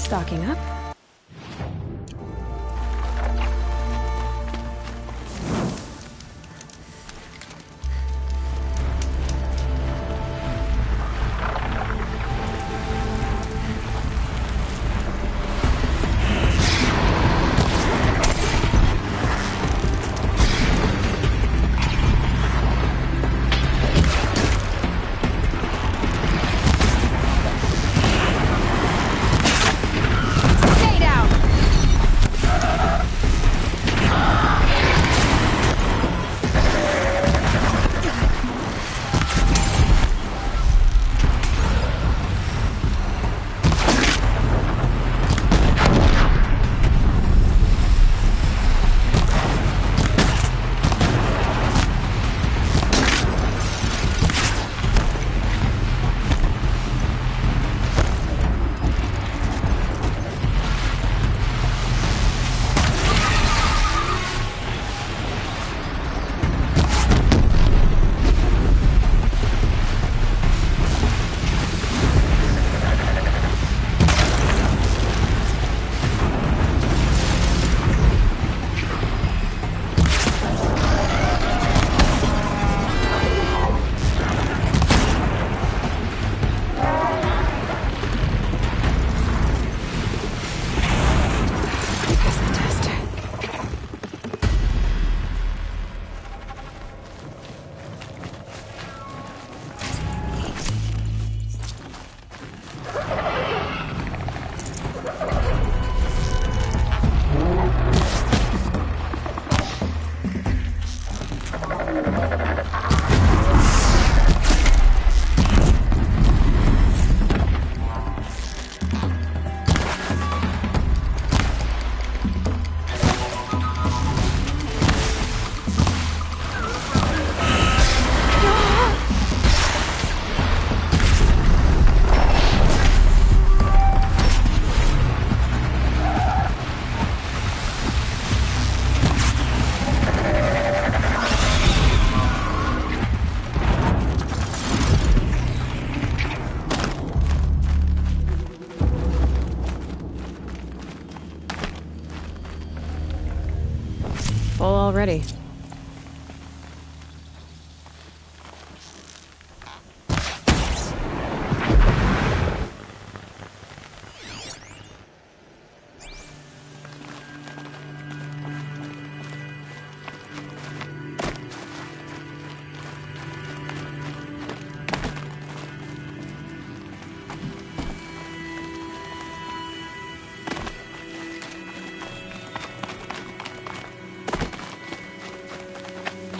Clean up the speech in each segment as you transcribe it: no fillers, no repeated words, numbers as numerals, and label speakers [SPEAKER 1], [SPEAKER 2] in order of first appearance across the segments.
[SPEAKER 1] Stocking up. Full already.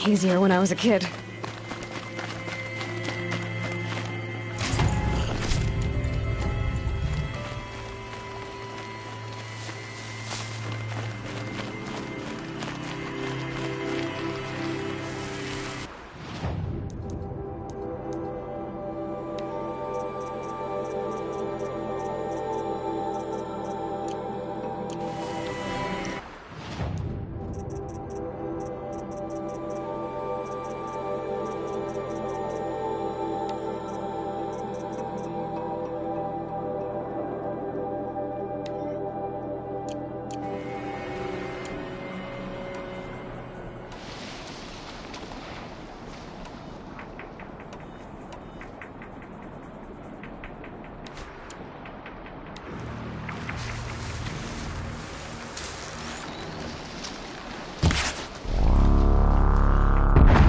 [SPEAKER 1] Easier when I was a kid.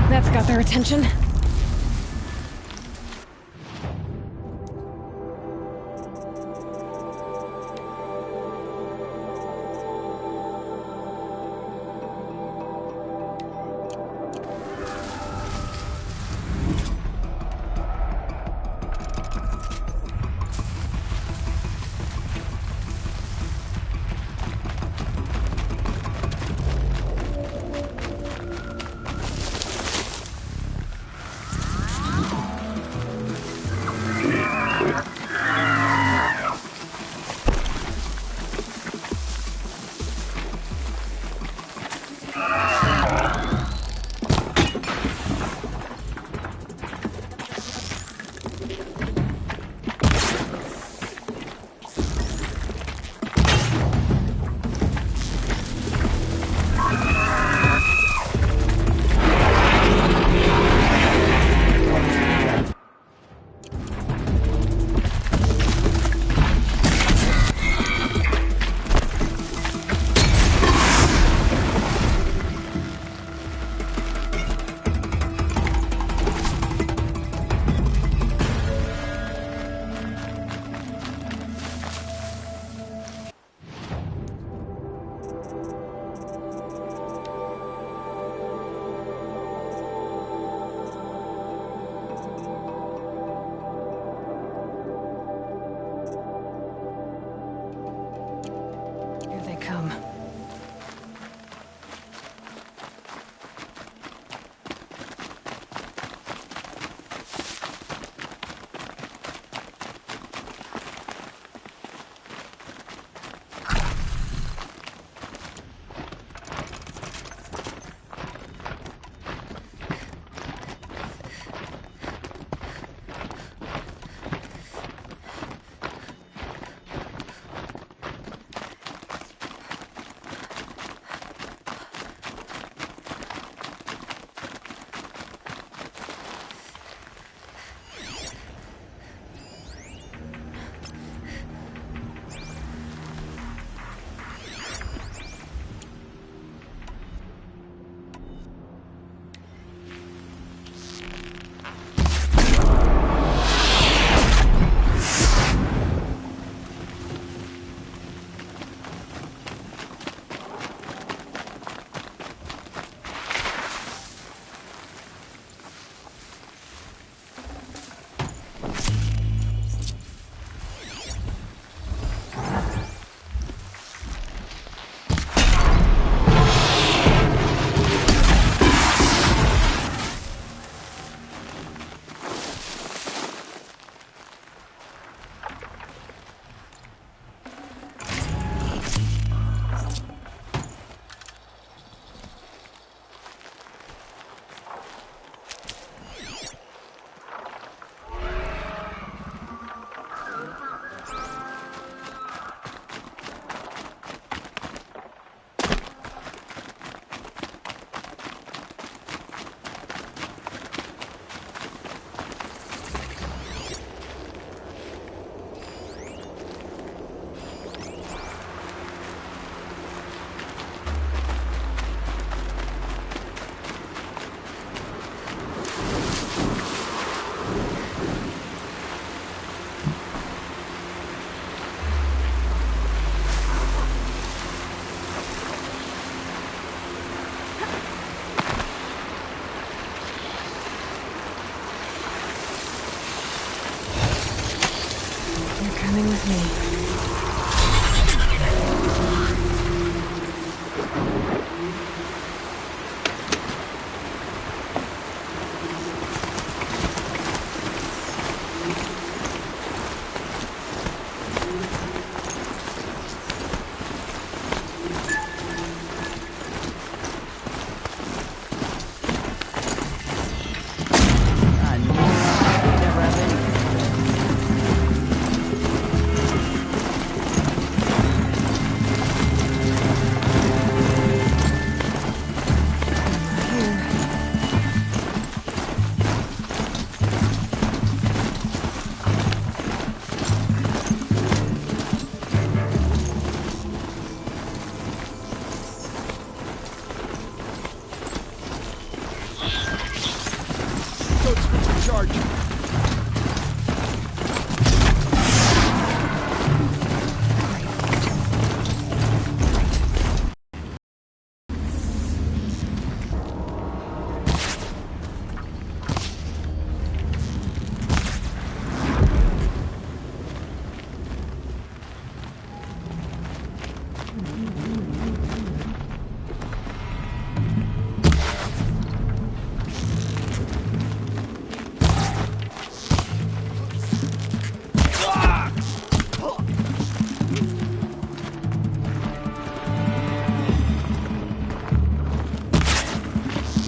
[SPEAKER 1] That's got their attention.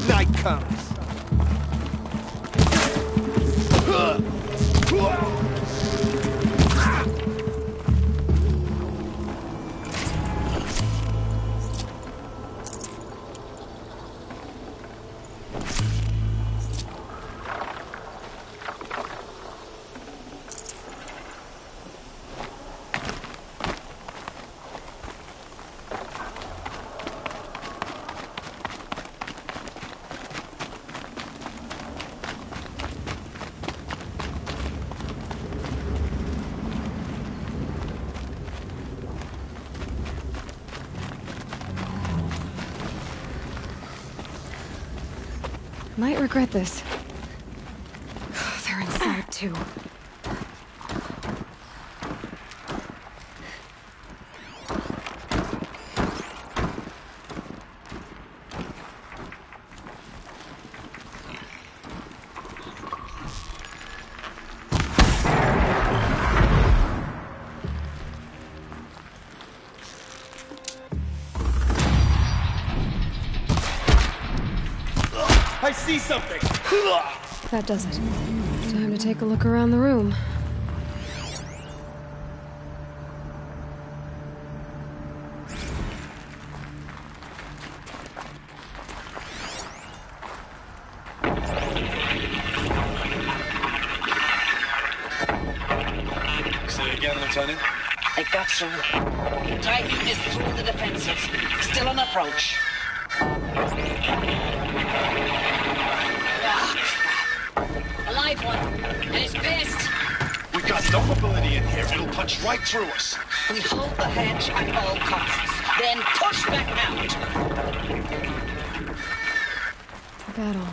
[SPEAKER 2] Night comes.
[SPEAKER 1] Might regret this. They're inside, too.
[SPEAKER 2] I see something!
[SPEAKER 1] That does it. Time to take a look around the room.
[SPEAKER 3] Say it again, Lieutenant.
[SPEAKER 4] They got through. Titan is through the defenses. Still on approach. A live one. And it's pissed.
[SPEAKER 3] We got no mobility in here. It'll punch right through us.
[SPEAKER 4] We hold the hedge at all costs. Then push back out.
[SPEAKER 1] The battle.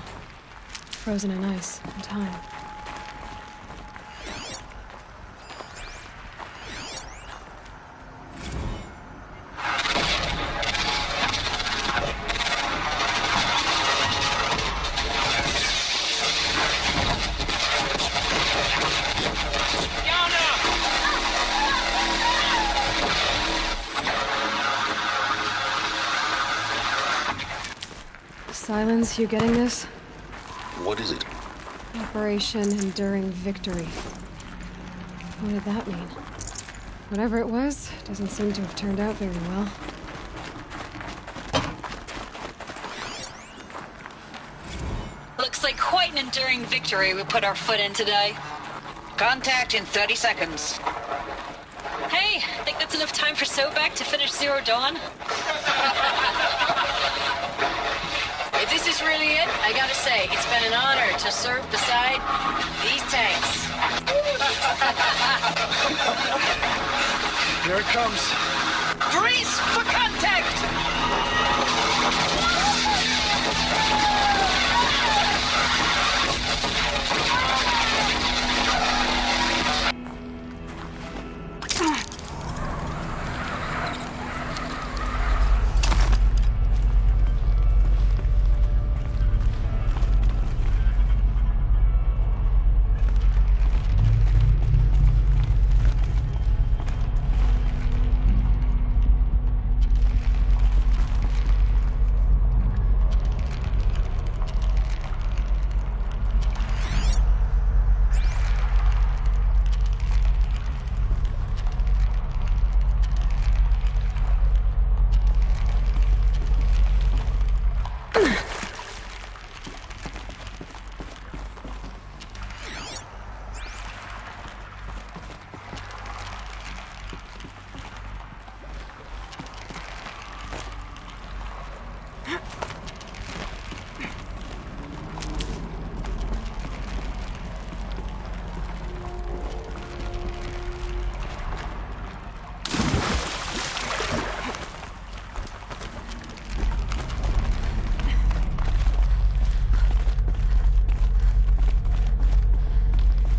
[SPEAKER 1] Frozen in ice and time. Silence, you getting this?
[SPEAKER 3] What is it?
[SPEAKER 1] Operation Enduring Victory. What did that mean? Whatever it was, doesn't seem to have turned out very well.
[SPEAKER 5] Looks like quite an enduring victory we put our foot in today.
[SPEAKER 4] Contact in 30 seconds.
[SPEAKER 5] Hey, think that's enough time for Sobek to finish Zero Dawn?
[SPEAKER 6] If this is really it, I gotta say, it's been an honor to serve beside these tanks.
[SPEAKER 3] Here it comes.
[SPEAKER 4] Grease for contact!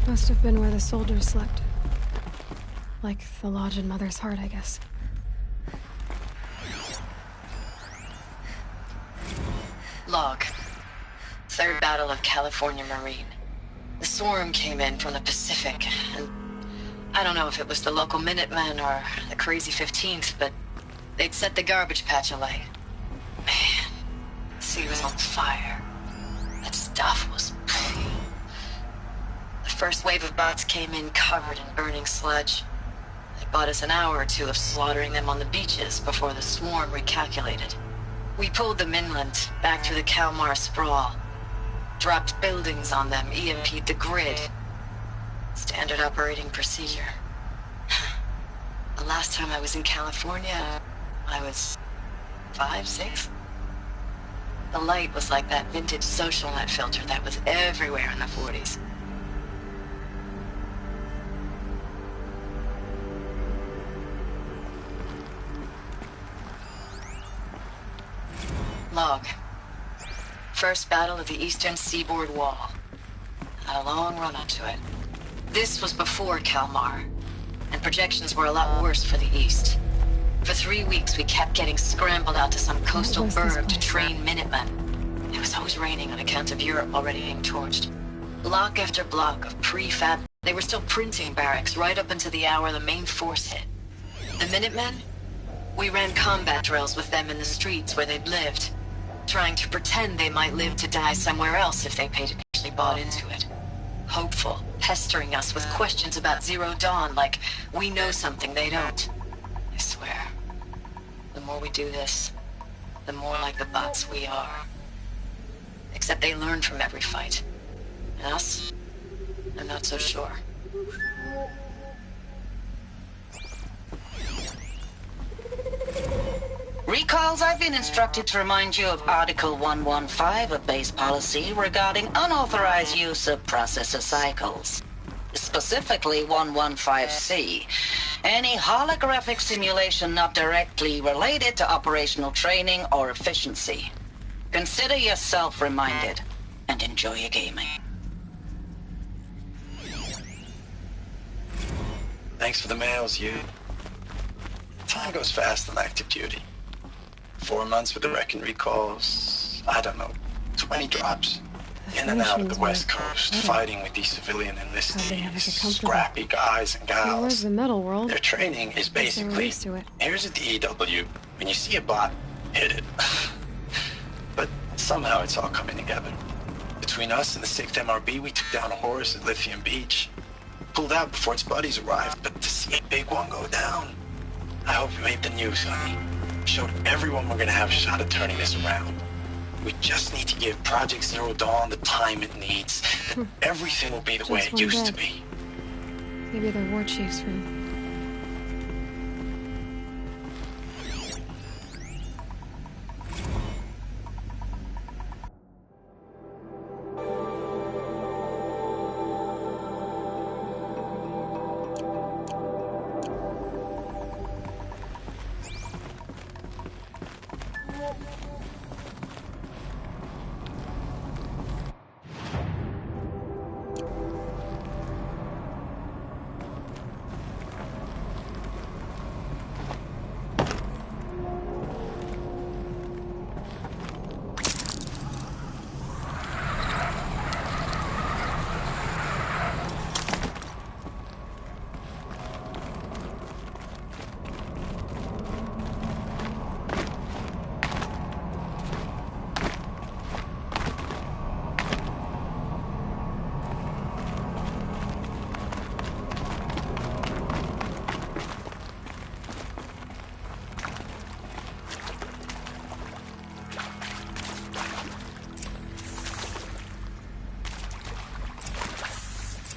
[SPEAKER 1] Must have been where the soldiers slept. Like the lodge in Mother's Heart, I guess.
[SPEAKER 6] Log. Third Battle of California Marine. The swarm came in from the Pacific, and I don't know if it was the local Minutemen or the crazy 15th, but they'd set the garbage patch alight. Man, the sea was on fire. That stuff was... The first wave of bots came in covered in burning sludge. They bought us an hour or two of slaughtering them on the beaches before the swarm recalculated. We pulled them inland, back through the Kalmar sprawl. Dropped buildings on them, EMP'd the grid. Standard operating procedure. The last time I was in California, I was 5, 6? The light was like that vintage social net filter that was everywhere in the 40s. Log. First battle of the eastern seaboard wall. Had a long run up to it. This was before Kalmar, and projections were a lot worse for the east. For 3 weeks, we kept getting scrambled out to some coastal burg to train Minutemen. It was always raining on account of Europe already being torched. Block after block of prefab. They were still printing barracks right up until the hour the main force hit. The Minutemen? We ran combat drills with them in the streets where they'd lived, trying to pretend they might live to die somewhere else if they actually bought into it. Hopeful, pestering us with questions about Zero Dawn like we know something they don't. I swear, the more we do this, the more like the bots we are. Except they learn from every fight. And us? I'm not so sure.
[SPEAKER 4] Recalls, I've been instructed to remind you of Article 115 of base policy regarding unauthorized use of processor cycles. Specifically 115C. Any holographic simulation not directly related to operational training or efficiency. Consider yourself reminded, and enjoy your gaming.
[SPEAKER 3] Thanks for the mails, you. Time goes fast on active duty. 4 months with the wrecking recalls, I don't know, 20 drops. In and out of the West Coast, fighting with these civilian enlistees, scrappy guys and gals.
[SPEAKER 1] Where's the metal world?
[SPEAKER 3] Their training is basically, here's a DEW, when you see a bot, hit it. But somehow it's all coming together. Between us and the 6th MRB, we took down a horse at Lithium Beach. Pulled out before its buddies arrived, but to see a big one go down, I hope you made the news, honey. Showed everyone we're gonna have a shot at turning this around. We just need to give Project Zero Dawn the time it needs. Everything will be the way it used to be.
[SPEAKER 1] Maybe the war chief's room.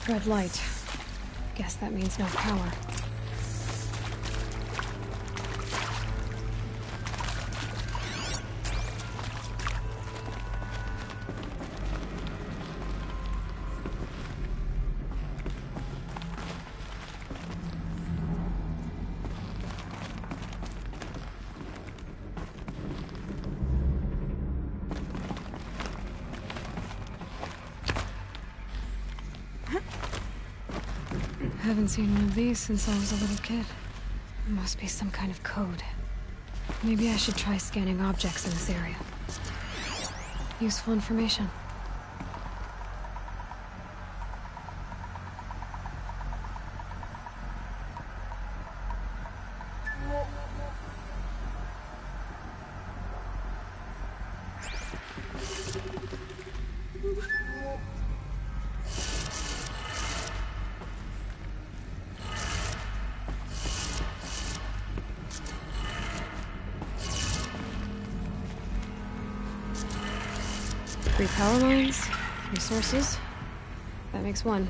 [SPEAKER 1] Red light. Guess that means no power. Haven't seen one of these since I was a little kid. It must be some kind of code. Maybe I should try scanning objects in this area. Useful information. Three power lines, resources. That makes one.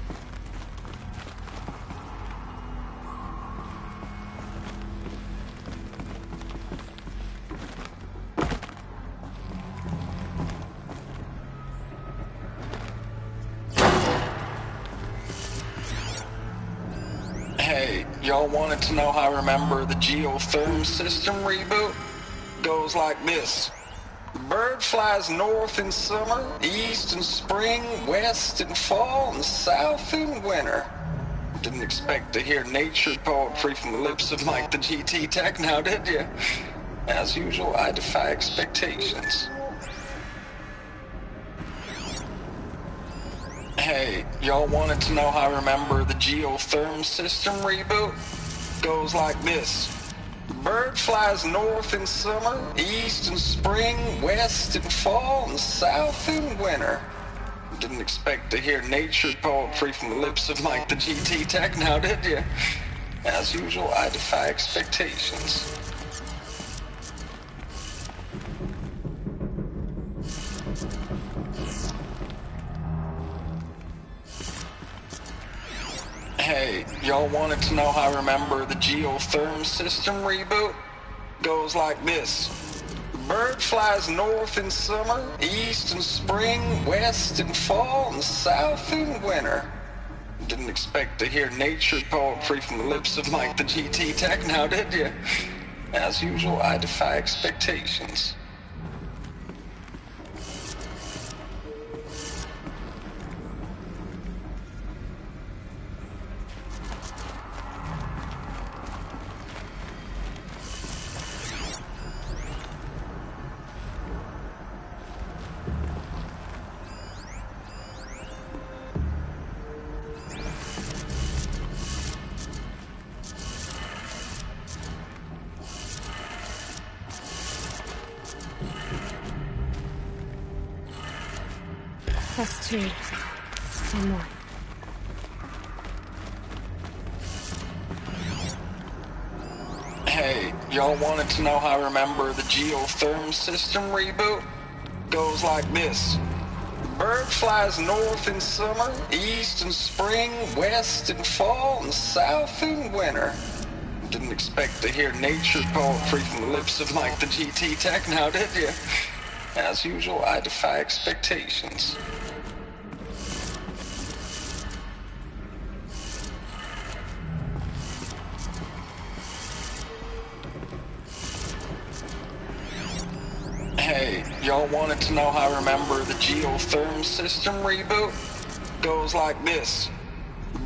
[SPEAKER 3] Hey, y'all wanted to know how I remember the geotherm system reboot? Goes like this. Bird flies north in summer, east in spring, west in fall, and south in winter. Didn't expect to hear nature poetry from the lips of Mike the GT Tech now, did you? As usual, I defy expectations. Hey, y'all wanted to know how I remember the geotherm system reboot? Goes like this. Bird flies north in summer, east in spring, west in fall, and south in winter. Didn't expect to hear nature poetry from the lips of Mike the GT Tech now, did you? As usual, I defy expectations. Hey, y'all wanted to know how I remember the geotherm system reboot? Goes like this. Bird flies north in summer, east in spring, west in fall, and south in winter. Didn't expect to hear nature poetry from the lips of Mike the GT Tech now, did you? As usual, I defy expectations.
[SPEAKER 1] That's two. One more.
[SPEAKER 3] Hey, y'all wanted to know how I remember the geotherm system reboot? Goes like this. Bird flies north in summer, east in spring, west in fall, and south in winter. Didn't expect to hear nature poetry from the lips of Mike the GT Tech now, did you? As usual, I defy expectations. Hey, y'all wanted to know how I remember the geotherm system reboot? Goes like this.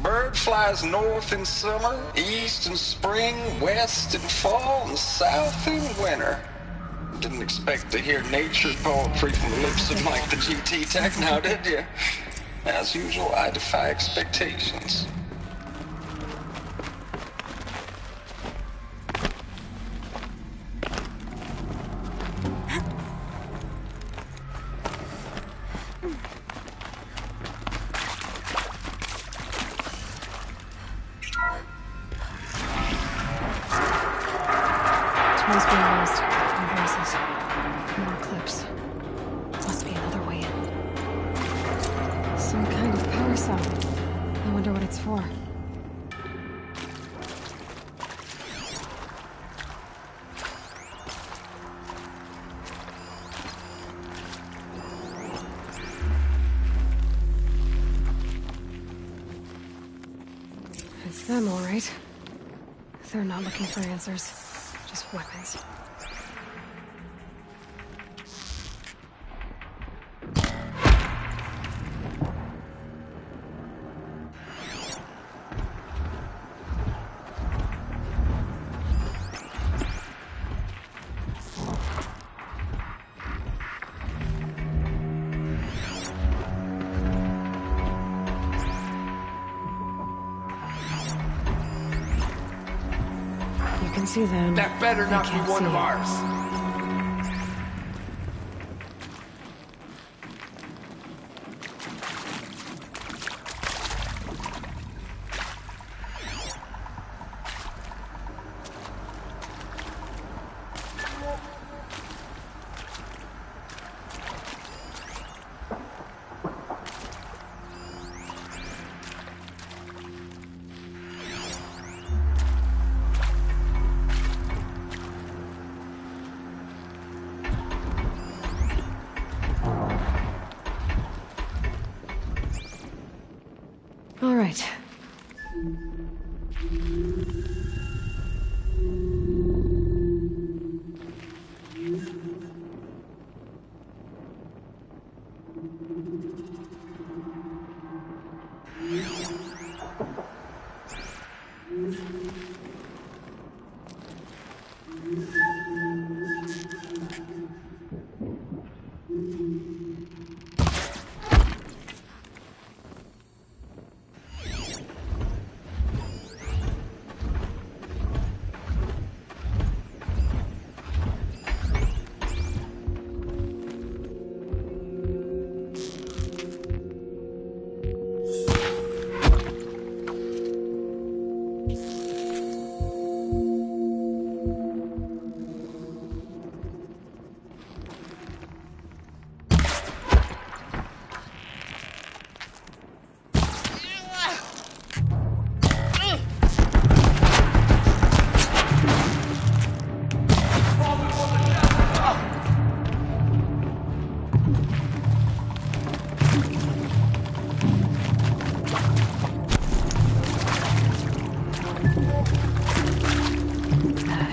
[SPEAKER 3] Bird flies north in summer, east in spring, west in fall, and south in winter. Didn't expect to hear nature poetry from the lips of Mike the GT Tech now, did you? As usual, I defy expectations.
[SPEAKER 1] Twice being lost. More voices. More clips. Must be another way in. Some kind of power cell. I wonder what it's for. It's them, all right. They're not looking for answers. Just weapons. can see them.
[SPEAKER 2] That better not be
[SPEAKER 1] can't
[SPEAKER 2] one
[SPEAKER 1] see
[SPEAKER 2] of
[SPEAKER 1] it.
[SPEAKER 2] ours.
[SPEAKER 1] All right.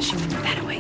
[SPEAKER 1] She went that way.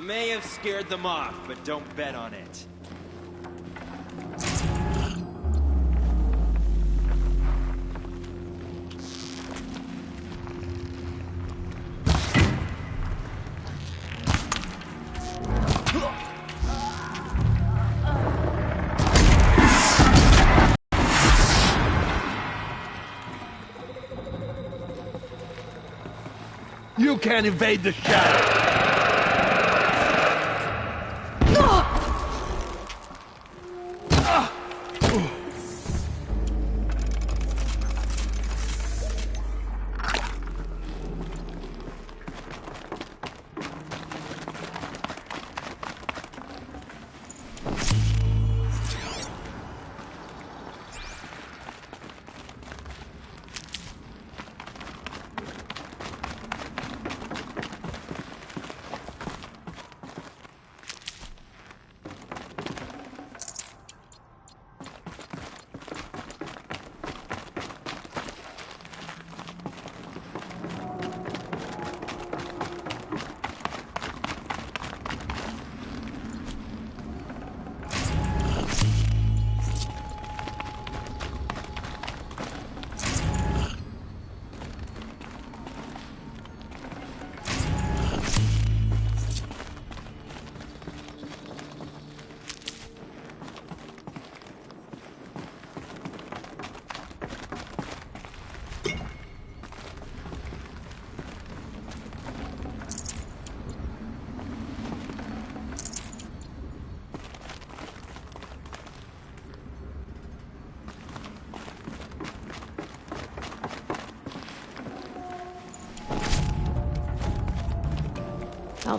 [SPEAKER 7] May have scared them off, but don't bet on it.
[SPEAKER 2] You can't evade the shadow.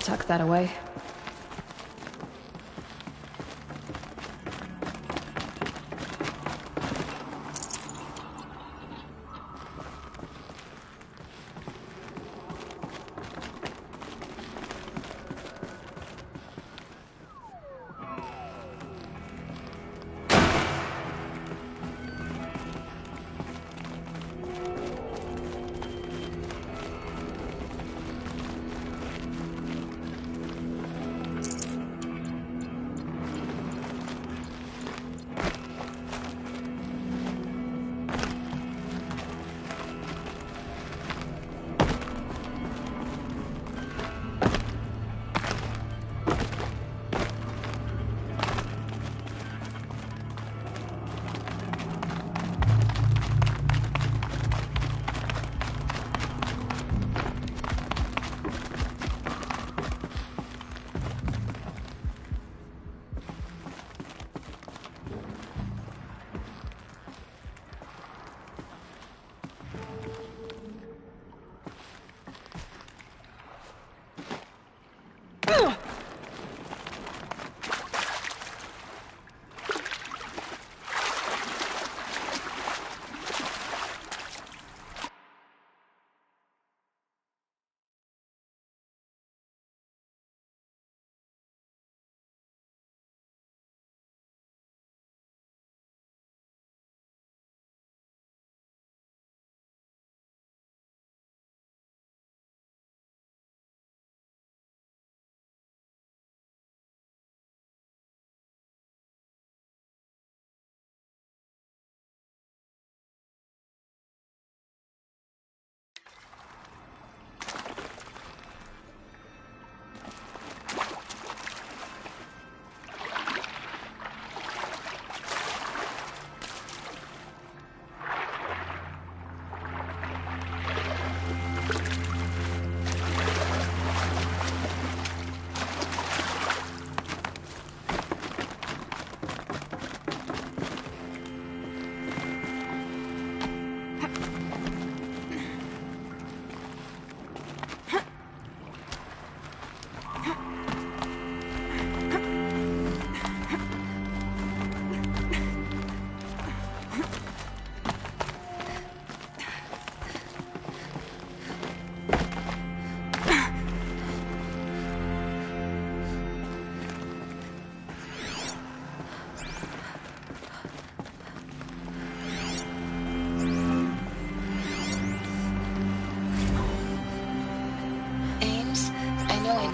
[SPEAKER 1] tuck that away.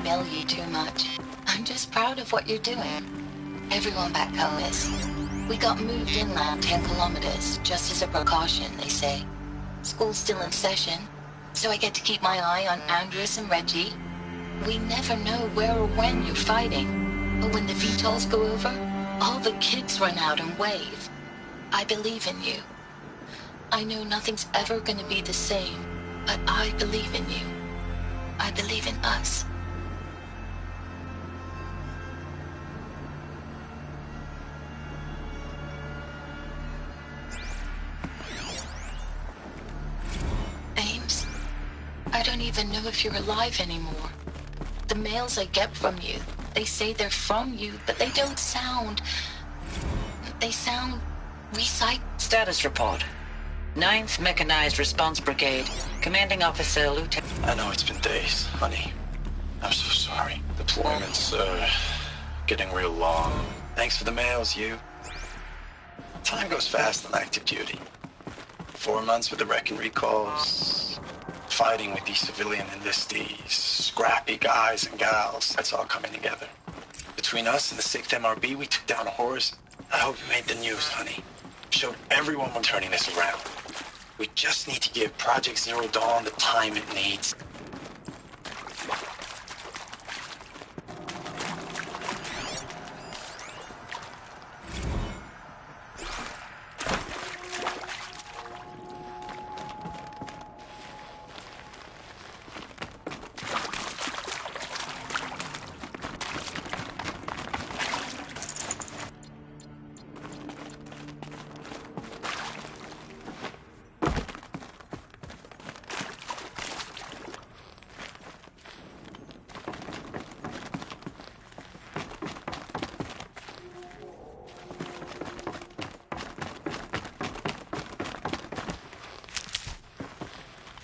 [SPEAKER 6] Mill you too much. I'm just proud of what you're doing. Everyone back home is. We got moved inland 10 kilometers, just as a precaution, they say. School's still in session, so I get to keep my eye on Andres and Reggie. We never know where or when you're fighting, but when the VTOLs go over, all the kids run out and wave. I believe in you. I know nothing's ever gonna be the same, but I believe in you. I believe in us. Ames, I don't even know if you're alive anymore. The mails I get from you, they say they're from you, but they don't sound... They sound... recycled.
[SPEAKER 4] Status report. 9th Mechanized Response Brigade. Commanding Officer Lieutenant...
[SPEAKER 3] I know it's been days, honey. I'm so sorry. Deployment's, getting real long. Thanks for the mails, you. Time goes fast on active duty. 4 months with the wreck and recalls. Fighting with these civilian enlistees. Scrappy guys and gals. That's all coming together. Between us and the 6th MRB, we took down a horse. I hope you made the news, honey. Showed everyone we're turning this around. We just need to give Project Zero Dawn the time it needs.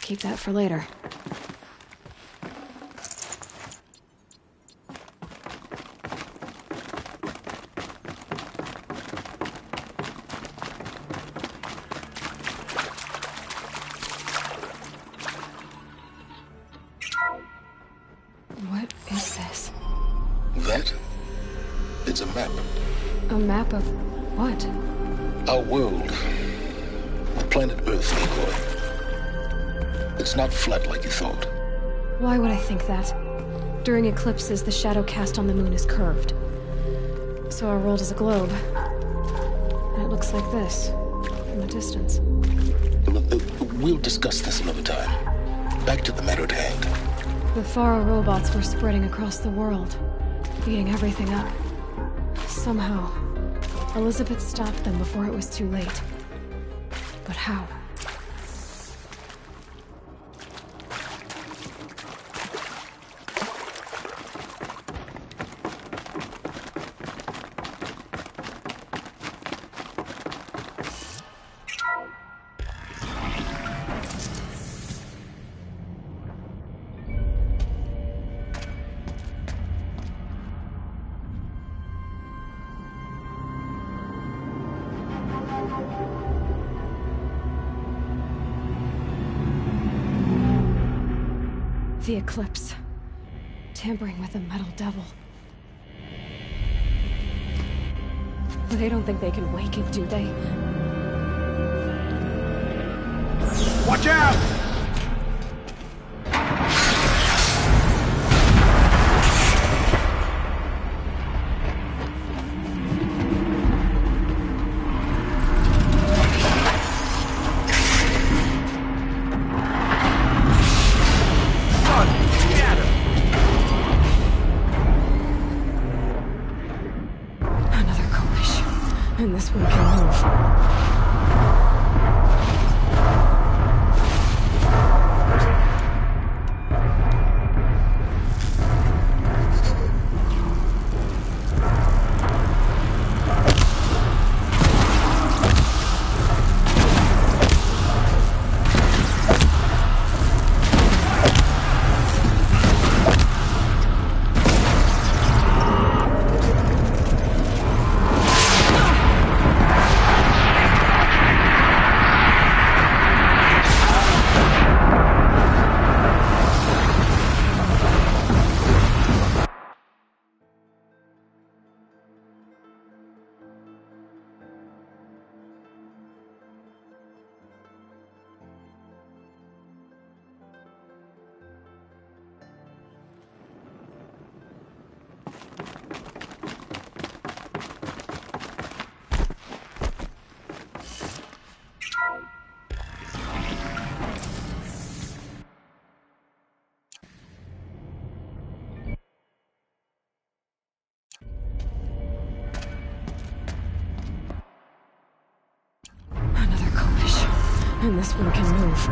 [SPEAKER 1] keep that for later. What is this?
[SPEAKER 8] That? It's a map.
[SPEAKER 1] A map of what?
[SPEAKER 8] Our world. The planet Earth, they call it. It's not flat like you thought.
[SPEAKER 1] Why would I think that? During eclipses, the shadow cast on the moon is curved. So our world is a globe. And it looks like this, from a distance.
[SPEAKER 8] We'll discuss this another time. Back to the matter at hand.
[SPEAKER 1] The Faro robots were spreading across the world, eating everything up. Somehow, Elizabeth stopped them before it was too late. But how? The eclipse. Tampering with the metal devil. But they don't think they can wake it, do they?
[SPEAKER 2] Watch out!
[SPEAKER 1] And this one can move. And this one can move.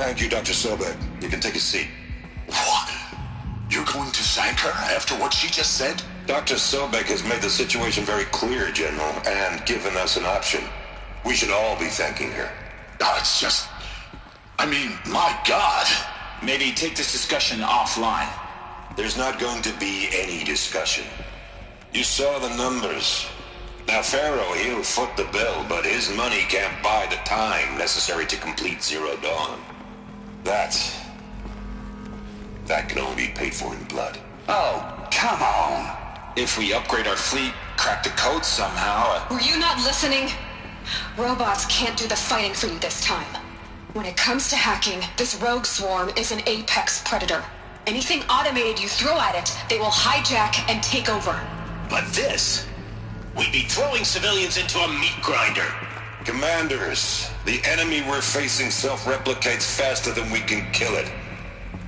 [SPEAKER 8] Thank you, Dr. Sobek. You can take a seat.
[SPEAKER 9] What? You're going to thank her after what she just said?
[SPEAKER 8] Dr. Sobek has made the situation very clear, General, and given us an option. We should all be thanking her.
[SPEAKER 9] No, it's just... I mean, my God.
[SPEAKER 2] Maybe take this discussion offline.
[SPEAKER 8] There's not going to be any discussion. You saw the numbers. Now, Pharaoh, he'll foot the bill, but his money can't buy the time necessary to complete Zero Dawn. That can only be paid for in blood.
[SPEAKER 9] Oh, come on.
[SPEAKER 2] If we upgrade our fleet, crack the code somehow...
[SPEAKER 1] Were you not listening? Robots can't do the fighting for you this time. When it comes to hacking, this rogue swarm is an apex predator. Anything automated you throw at it, they will hijack and take over.
[SPEAKER 9] But this... We'd be throwing civilians into a meat grinder.
[SPEAKER 8] Commanders, the enemy we're facing self-replicates faster than we can kill it.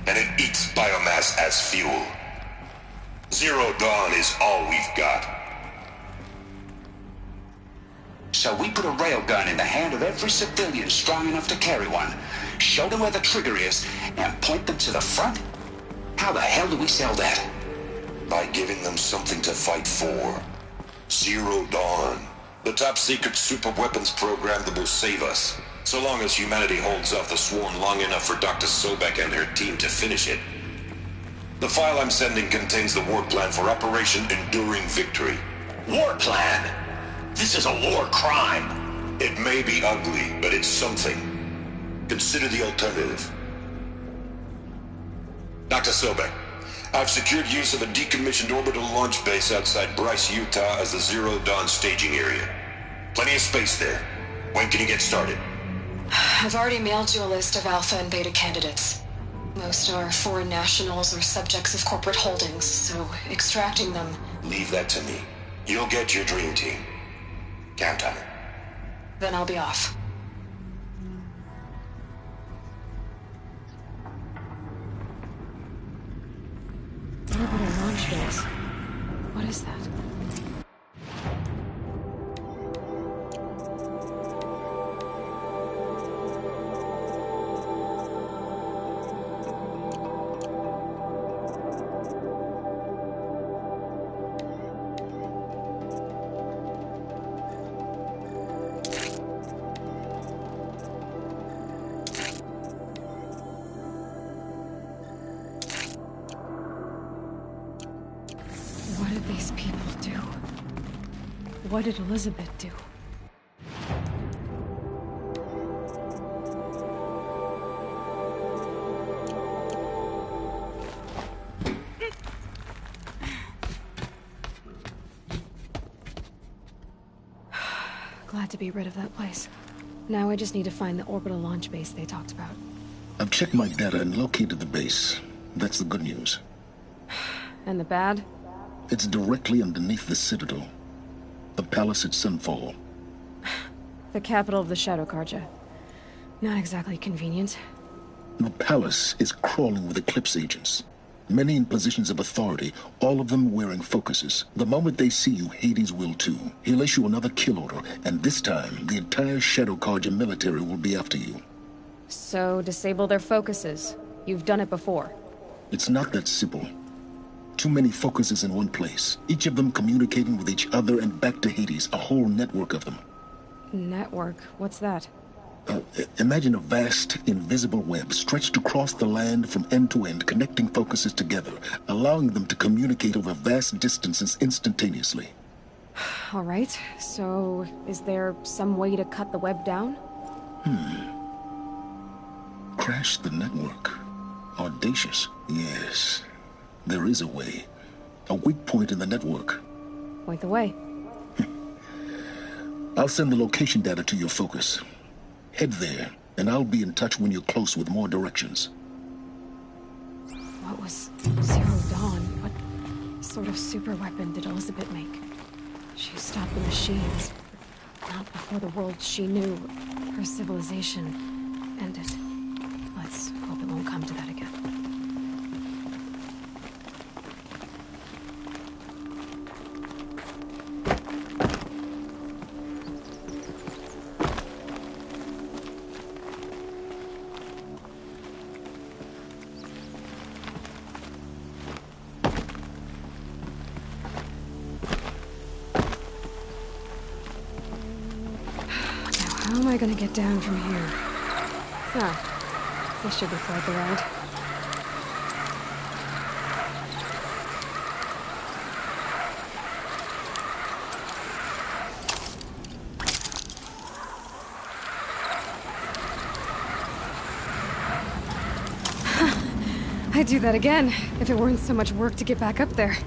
[SPEAKER 8] And it eats biomass as fuel. Zero Dawn is all we've got.
[SPEAKER 9] So we put a railgun in the hand of every civilian strong enough to carry one, show them where the trigger is, and point them to the front? How the hell do we sell that?
[SPEAKER 8] By giving them something to fight for. Zero Dawn. The top-secret super-weapons program that will save us. So long as humanity holds off the swarm long enough for Dr. Sobek and her team to finish it. The file I'm sending contains the war plan for Operation Enduring Victory.
[SPEAKER 9] War plan? This is a war crime.
[SPEAKER 8] It may be ugly, but it's something. Consider the alternative. Dr. Sobek, I've secured use of a decommissioned orbital launch base outside Bryce, Utah as the Zero Dawn staging area. Plenty of space there. When can you get started?
[SPEAKER 1] I've already mailed you a list of alpha and beta candidates. Most are foreign nationals or subjects of corporate holdings, so extracting them...
[SPEAKER 8] Leave that to me. You'll get your dream team. Count on it.
[SPEAKER 1] Then I'll be off. Orbital launch base. What is that? What did these people do? What did Elizabeth do? Glad to be rid of that place. Now I just need to find the orbital launch base they talked about.
[SPEAKER 8] I've checked my data and located the base. That's the good news.
[SPEAKER 1] And the bad?
[SPEAKER 8] It's directly underneath the Citadel. The palace at Sunfall.
[SPEAKER 1] The capital of the Shadow Carja. Not exactly convenient.
[SPEAKER 8] The palace is crawling with Eclipse agents. Many in positions of authority, all of them wearing focuses. The moment they see you, Hades will too. He'll issue another kill order, and this time, the entire Shadow Carja military will be after you.
[SPEAKER 1] So, disable their focuses. You've done it before.
[SPEAKER 8] It's not that simple. Too many focuses in one place, each of them communicating with each other and back to Hades, a whole network of them.
[SPEAKER 1] Network? What's that?
[SPEAKER 8] Imagine a vast, invisible web stretched across the land from end to end, connecting focuses together, allowing them to communicate over vast distances instantaneously.
[SPEAKER 1] All right, so is there some way to cut the web down?
[SPEAKER 8] Crash the network. Audacious. Yes, there is a way. A weak point in the network.
[SPEAKER 1] Point the way.
[SPEAKER 8] I'll send the location data to your focus. Head there, and I'll be in touch when you're close with more directions.
[SPEAKER 1] What was Zero Dawn? What sort of super weapon did Elizabeth make? She stopped the machines, but not before the world she knew, her civilization, ended. Let's hope it won't come to that again. I gonna get down from here? Ah, this should be quite the ride. I'd do that again, if it weren't so much work to get back up there.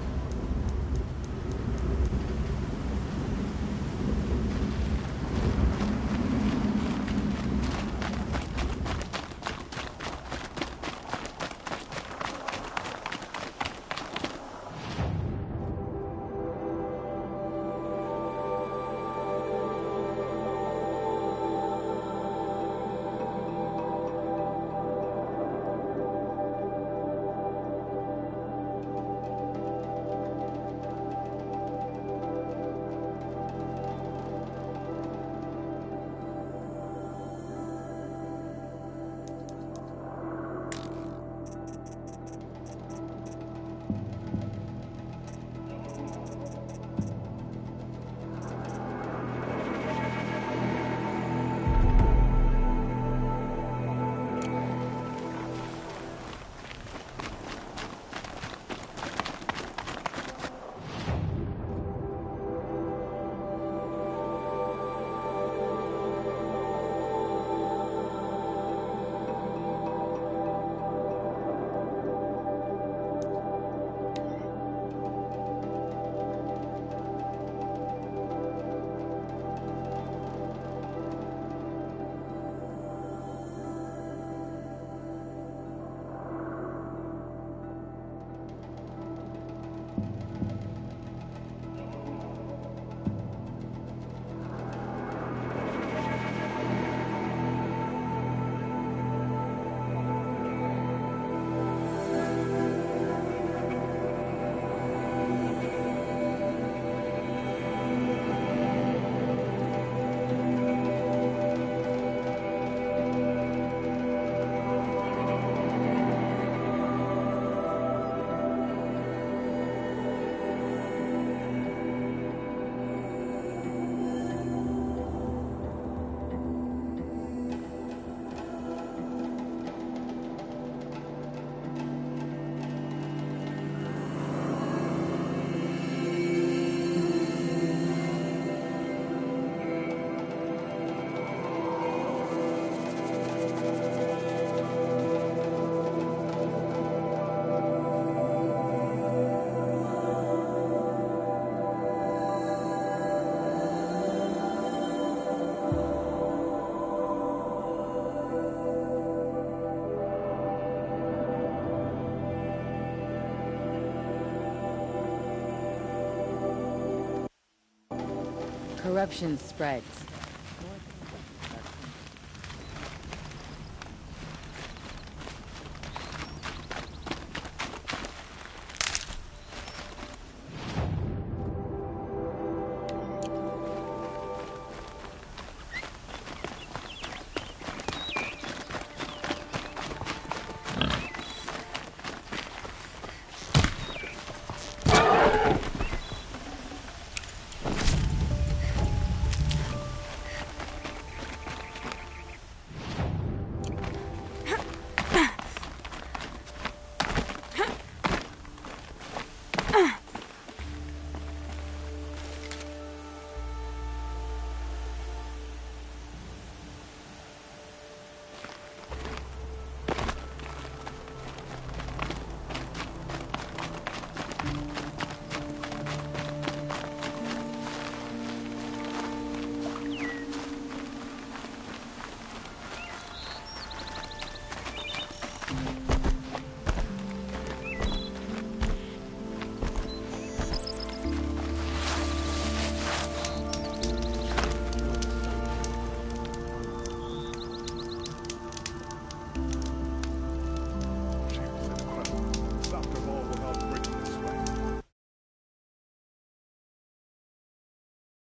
[SPEAKER 10] Corruption spreads.